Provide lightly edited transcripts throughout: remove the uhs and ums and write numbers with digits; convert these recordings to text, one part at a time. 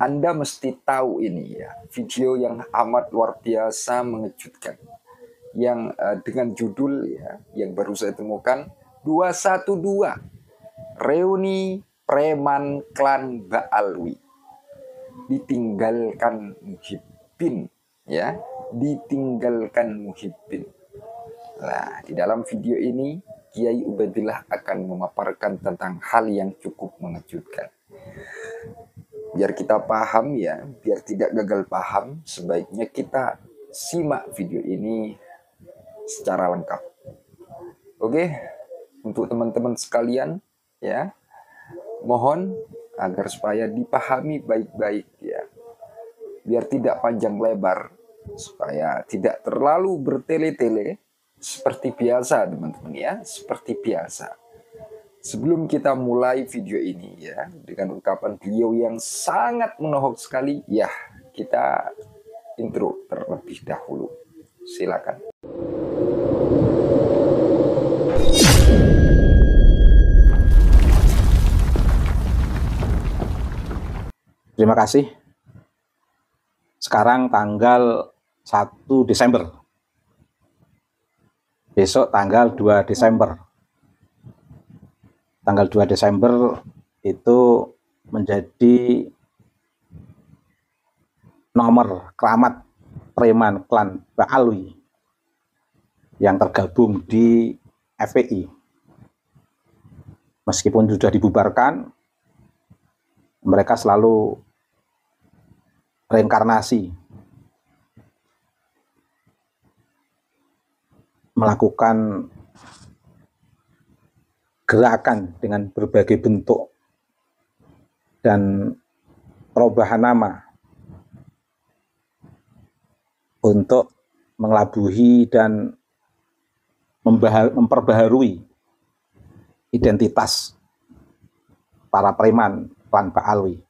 Anda mesti tahu ini ya, video yang amat luar biasa mengejutkan. Yang dengan judul ya, yang baru saya temukan, 212 Reuni Preman Klan Ba'alwi. Ditinggalkan Muhyiddin ya, ditinggalkan Muhyiddin. Nah, di dalam video ini Kiai Ubaidillah akan memaparkan tentang hal yang cukup mengejutkan. Biar kita paham ya, biar tidak gagal paham, sebaiknya kita simak video ini secara lengkap. Oke, untuk teman-teman sekalian ya, mohon agar supaya dipahami baik-baik ya. Biar tidak panjang lebar, supaya tidak terlalu bertele-tele. Seperti biasa teman-teman ya, seperti biasa. Sebelum kita mulai video ini ya, dengan ungkapan beliau yang sangat menohok sekali, ya kita intro terlebih dahulu. Silakan. Terima kasih. Sekarang tanggal 1 Desember. Besok tanggal 2 Desember. Tanggal 2 Desember itu menjadi nomor keramat preman klan Ba'alwi yang tergabung di FPI. Meskipun sudah dibubarkan, mereka selalu reinkarnasi, melakukan gerakan dengan berbagai bentuk dan perubahan nama untuk mengelabuhi dan memperbaharui identitas para preman klan Ba'alwi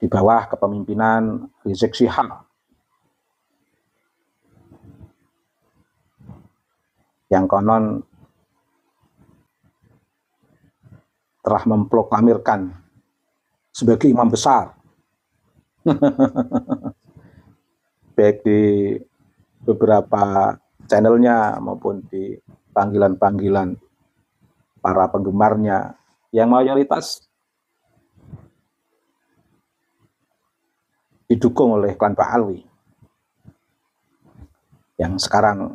di bawah kepemimpinan Rizik Syihab yang konon telah memproklamirkan sebagai imam besar baik di beberapa channelnya maupun di panggilan-panggilan para penggemarnya yang mayoritas didukung oleh klan Ba'alwi yang sekarang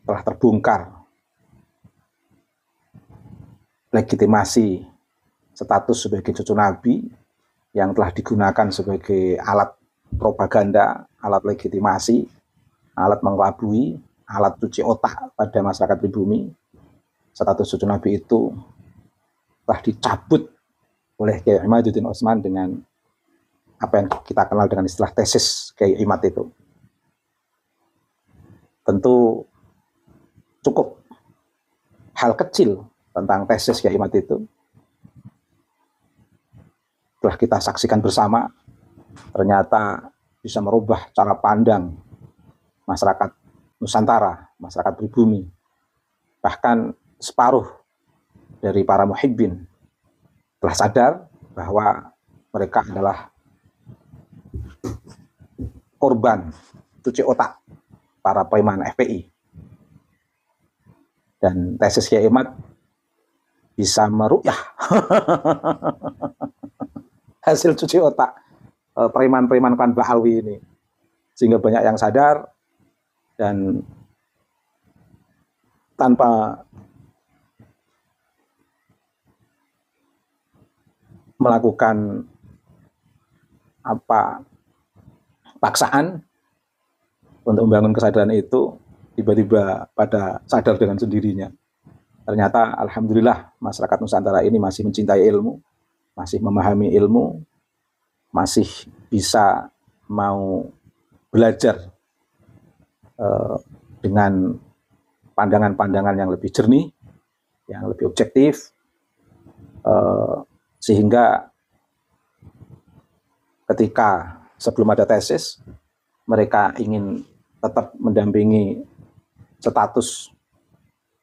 telah terbongkar legitimasi status sebagai cucu Nabi yang telah digunakan sebagai alat propaganda, alat legitimasi, alat mengelabui, alat cuci otak pada masyarakat pribumi. Status cucu Nabi itu telah dicabut oleh Kiai Imaduddin Utsman dengan apa yang kita kenal dengan istilah tesis Kiai Imad itu. Tentu cukup hal kecil tentang tesis Kiai Imad itu telah kita saksikan bersama, ternyata bisa merubah cara pandang masyarakat Nusantara, masyarakat pribumi. Bahkan separuh dari para muhibbin telah sadar bahwa mereka adalah korban cuci otak para preman FPI. Dan tesis Kiai Imad bisa meruqyah hasil cuci otak preman-preman klan Ba'alwi ini, sehingga banyak yang sadar dan tanpa melakukan paksaan untuk membangun kesadaran itu, tiba-tiba pada sadar dengan sendirinya. Ternyata alhamdulillah masyarakat Nusantara ini masih mencintai ilmu, masih memahami ilmu, masih bisa mau belajar dengan pandangan-pandangan yang lebih jernih, yang lebih objektif, sehingga ketika sebelum ada tesis, mereka ingin tetap mendampingi status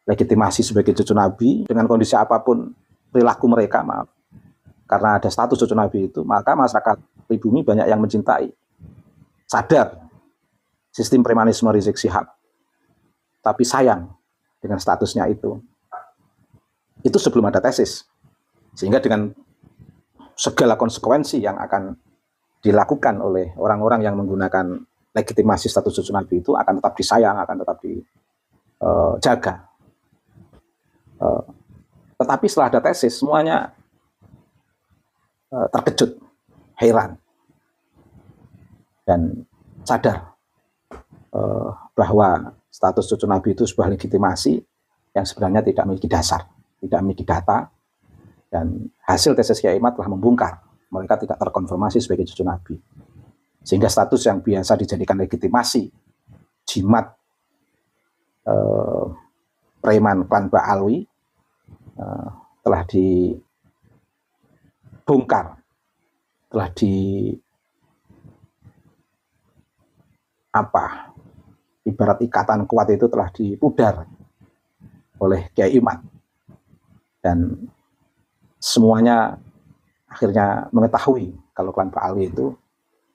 legitimasi sebagai cucu Nabi dengan kondisi apapun perilaku mereka, karena ada status cucu Nabi itu, maka masyarakat pribumi banyak yang mencintai, sadar sistem premanisme Rizik Syihab, tapi sayang dengan statusnya itu sebelum ada tesis, sehingga dengan segala konsekuensi yang akan dilakukan oleh orang-orang yang menggunakan legitimasi status cucu Nabi itu akan tetap disayang, akan tetap dijaga. Tetapi setelah ada tesis, semuanya terkejut, heran, dan sadar bahwa status cucu Nabi itu sebuah legitimasi yang sebenarnya tidak memiliki dasar, tidak memiliki data, dan hasil tesis Kiai Imad telah membongkar mereka tidak terkonfirmasi sebagai cucu Nabi. Sehingga status yang biasa dijadikan legitimasi jimat preman klan Ba'alwi telah dibongkar, telah ibarat ikatan kuat itu telah dipudar oleh Kiai Imad, dan semuanya akhirnya mengetahui kalau klan Ba'alwi itu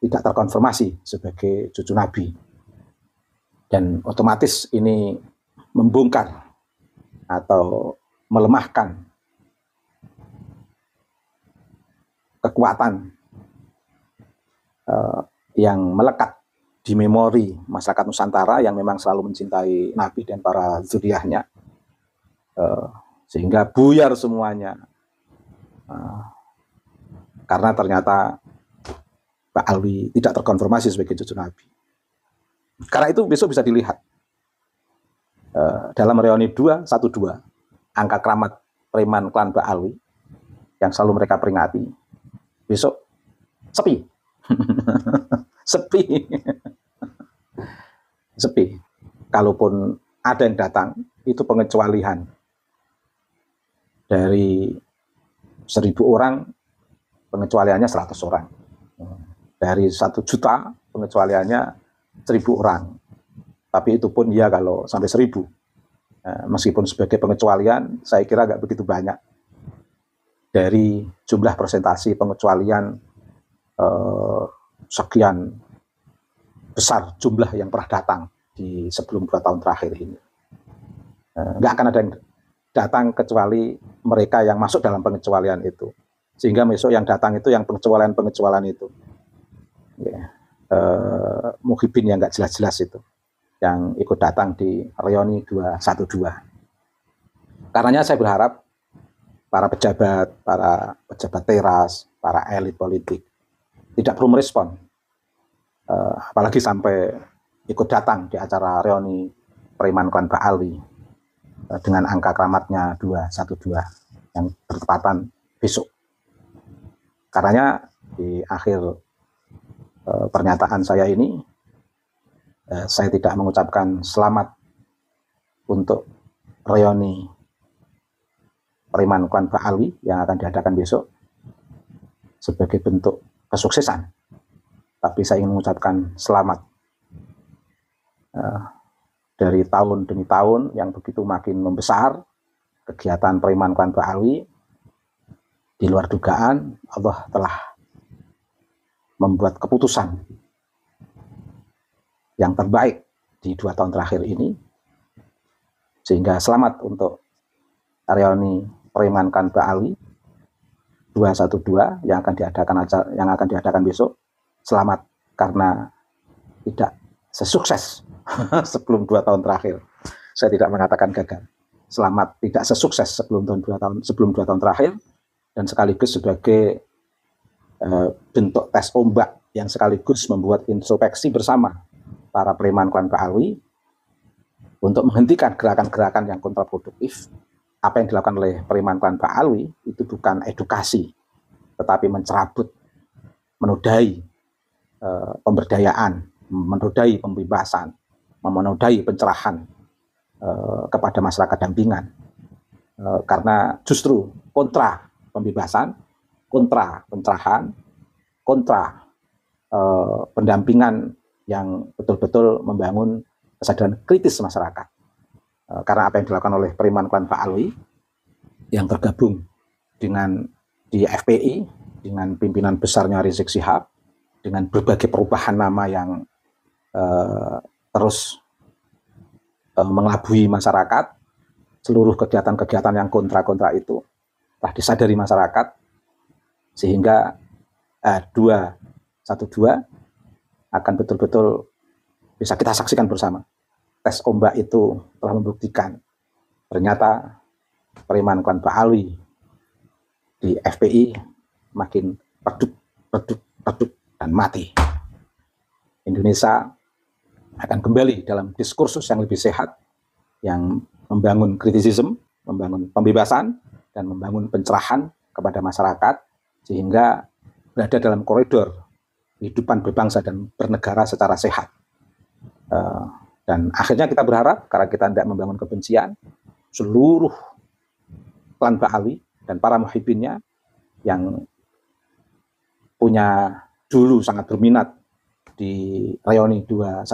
tidak terkonfirmasi sebagai cucu Nabi, dan otomatis ini membongkar atau melemahkan kekuatan yang melekat di memori masyarakat Nusantara yang memang selalu mencintai Nabi dan para zuriyahnya, sehingga buyar semuanya karena ternyata Ba'alwi tidak terkonfirmasi sebagai cucu Nabi. Karena itu besok bisa dilihat dalam reuni 212 angka keramat preman klan Ba'alwi yang selalu mereka peringati, besok sepi. sepi. Kalaupun ada yang datang, itu pengecualian. Dari 1.000 orang, pengecualiannya 100 orang. Dari 1 juta, pengecualiannya 1.000 orang. Tapi itu pun ya kalau sampai 1.000. Meskipun sebagai pengecualian, saya kira nggak begitu banyak. Dari jumlah persentasi pengecualian sekian besar jumlah yang pernah datang di sebelum 2 tahun terakhir ini. Nggak akan ada yang datang kecuali mereka yang masuk dalam pengecualian itu. Sehingga besok yang datang itu yang pengecualian itu. Muhibin yang nggak jelas-jelas itu. Yang ikut datang di reuni 212. Karenanya saya berharap para pejabat teras, para elit politik tidak perlu merespon, apalagi sampai ikut datang di acara reuni preman klan Ba'alwi dengan angka keramatnya 212 yang bertepatan besok. Karenanya di akhir pernyataan saya ini, saya tidak mengucapkan selamat untuk reuni preman klan Ba'alwi yang akan diadakan besok sebagai bentuk kesuksesan, tapi saya ingin mengucapkan selamat dari tahun demi tahun yang begitu makin membesar kegiatan preman klan Ba'alwi. Di luar dugaan, Allah telah membuat keputusan yang terbaik di 2 tahun terakhir ini, sehingga selamat untuk reuni preman klan Ba'alwi 212 yang akan diadakan besok. Selamat karena tidak sesukses sebelum 2 tahun terakhir. Saya tidak mengatakan gagal. Selamat tidak sesukses sebelum 2 tahun terakhir, dan sekaligus sebagai bentuk tes ombak yang sekaligus membuat introspeksi bersama para preman klan Ba'alwi untuk menghentikan gerakan-gerakan yang kontraproduktif. Apa yang dilakukan oleh preman klan Ba'alwi itu bukan edukasi, tetapi mencerabut, menodai pemberdayaan, menodai pembebasan, menodai pencerahan kepada masyarakat dampingan. Karena justru kontra pembebasan, kontra pencerahan, kontra pendampingan yang betul-betul membangun kesadaran kritis masyarakat. Karena apa yang dilakukan oleh preman klan Ba'alwi yang tergabung dengan di FPI dengan pimpinan besarnya Rizik Syihab, dengan berbagai perubahan nama yang terus mengelabui masyarakat, seluruh kegiatan-kegiatan yang kontra-kontra itu telah disadari masyarakat, sehingga 212 akan betul-betul bisa kita saksikan bersama. Tes ombak itu telah membuktikan ternyata preman klan Ba'alwi di FPI makin redup, dan mati. Indonesia akan kembali dalam diskursus yang lebih sehat, yang membangun kritisisme, membangun pembebasan, dan membangun pencerahan kepada masyarakat, sehingga berada dalam koridor kehidupan berbangsa dan bernegara secara sehat. Dan akhirnya kita berharap, karena kita tidak membangun kebencian, seluruh klan Ba'alwi dan para muhibbinnya yang punya dulu sangat berminat di reuni 212,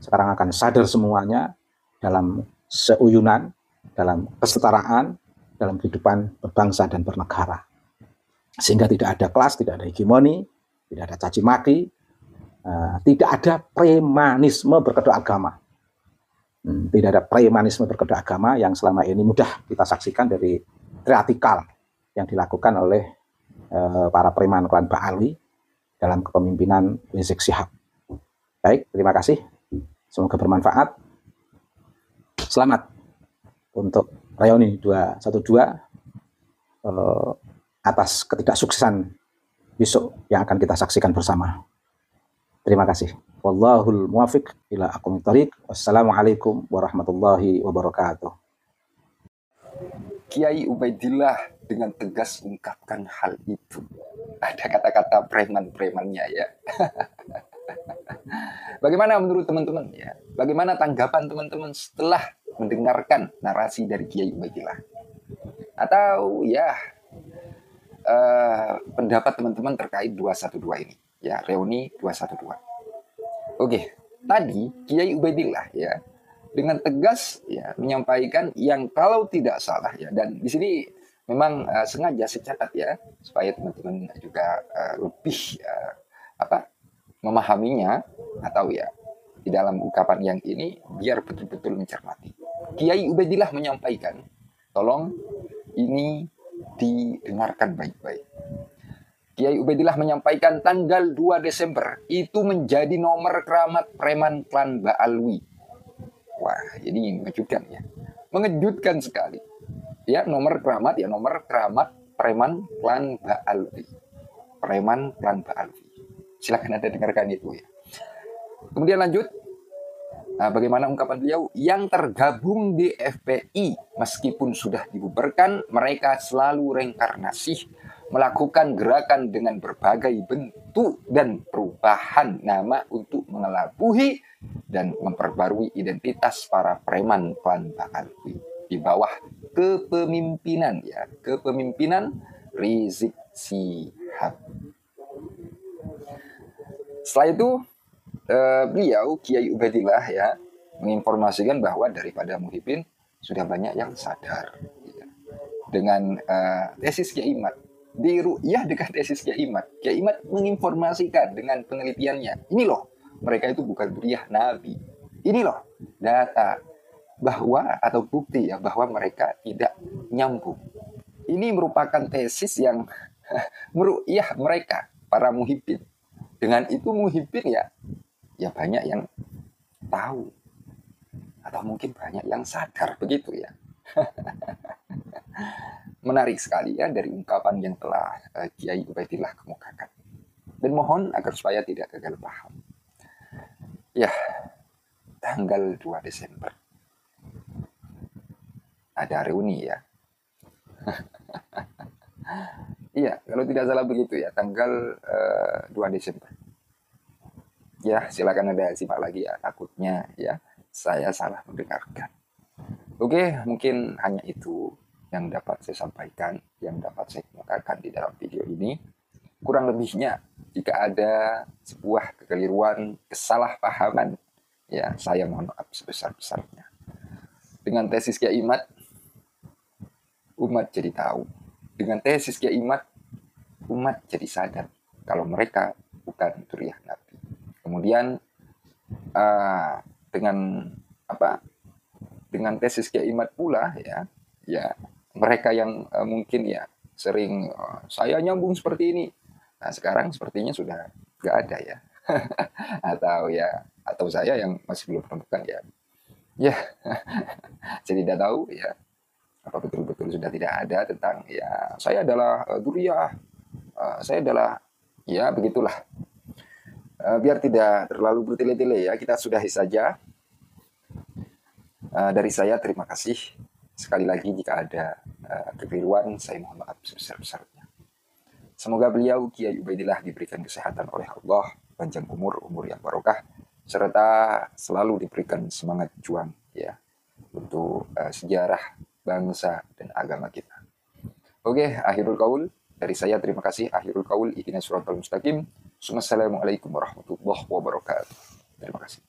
sekarang akan sadar semuanya dalam seuyunan, dalam kesetaraan, dalam kehidupan berbangsa dan bernegara. Sehingga tidak ada kelas, tidak ada hegemoni, tidak ada caci maki, tidak ada premanisme berkedok agama. Tidak ada premanisme berkedok agama yang selama ini mudah kita saksikan dari triatikal yang dilakukan oleh para preman klan Ba'alwi dalam kepemimpinan Rizik Syihab. Baik, terima kasih. Semoga bermanfaat. Selamat untuk reuni 212 atas ketidaksuksesan besok yang akan kita saksikan bersama. Terima kasih. Wallahul muwafiq ila aqwamit thoriq. Wassalamualaikum warahmatullahi wabarakatuh. Kiai Ubaidillah dengan tegas ungkapkan hal itu. Ada kata-kata preman-premannya ya. Bagaimana menurut teman-teman ya? Bagaimana tanggapan teman-teman setelah mendengarkan narasi dari Kiai Ubaidillah? Atau ya pendapat teman-teman terkait 212 ini ya, reuni 212. Oke, tadi Kiai Ubaidillah ya dengan tegas ya menyampaikan yang kalau tidak salah ya, dan di sini memang sengaja saya catat ya supaya teman-teman juga lebih memahaminya, atau ya di dalam ungkapan yang ini biar betul-betul mencermati. Kiai Ubaidillah menyampaikan, tolong ini didengarkan baik-baik. Kiai Ubaidillah menyampaikan tanggal 2 Desember itu menjadi nomor keramat preman klan Ba'alwi. Wah, ini mengejutkan ya. Mengejutkan sekali. Ya, nomor keramat preman klan Ba'alwi. Preman klan Ba'alwi. Silakan Anda dengarkan itu ya. Kemudian lanjut. Nah, bagaimana ungkapan beliau? Yang tergabung di FPI meskipun sudah dibubarkan, mereka selalu reinkarnasi, melakukan gerakan dengan berbagai bentuk dan perubahan nama untuk mengelabui dan memperbarui identitas para preman klan Ba'alwi di bawah kepemimpinan Rizik Syihab. Setelah itu beliau Kiai Ubaidillah ya menginformasikan bahwa daripada muhibbin sudah banyak yang sadar ya, dengan tesis Kiai Imad. Di ru'yah dengan tesis Kiai Imad, Kiai Imad menginformasikan dengan penelitiannya, ini loh mereka itu bukan zuriyah Nabi, ini loh data bahwa atau bukti ya bahwa mereka tidak nyambung. Ini merupakan tesis yang meru'yah mereka para muhibbin. Dengan itu muhibbin ya banyak yang tahu atau mungkin banyak yang sadar begitu ya. Menarik sekali ya dari ungkapan yang telah Kiai Ubaidillah kemukakan. Dan mohon agar supaya tidak gagal paham. Ya, tanggal 2 Desember ada reuni ya. Iya, kalau tidak salah begitu ya, tanggal 2 Desember. Ya, silakan Anda simak lagi ya, takutnya ya saya salah mendengarkan. Oke, mungkin hanya itu yang dapat saya sampaikan, yang dapat saya kemukakan di dalam video ini. Kurang lebihnya, jika ada sebuah kekeliruan, kesalahpahaman, ya saya mohon maaf sebesar-besarnya. Dengan tesis Kiai Imad, umat jadi tahu dengan tesis Kiai Imad, umat jadi sadar kalau mereka bukan dzurriyyah Nabi. Kemudian dengan apa? Dengan tesis Kiai Imad pula ya mereka yang mungkin ya sering saya nyambung seperti ini. Nah, sekarang sepertinya sudah nggak ada ya. atau saya yang masih belum menemukan ya. Ya, saya tidak tahu ya apa betul-betul sudah tidak ada tentang ya saya adalah dzurriyyah, saya adalah ya begitulah. Biar tidak terlalu bertele-tele ya, kita sudahi saja. Dari saya terima kasih. Sekali lagi jika ada kekeliruan, saya mohon maaf sebesar-besarnya. Semoga beliau Kiai Ubaidillah diberikan kesehatan oleh Allah, panjang umur yang barokah, serta selalu diberikan semangat juang ya untuk sejarah bangsa dan agama kita. Oke, akhirul qaul dari saya terima kasih. Akhirul qaul ihdinas siratal mustaqim. Wassalamualaikum warahmatullahi wabarakatuh. Terima kasih.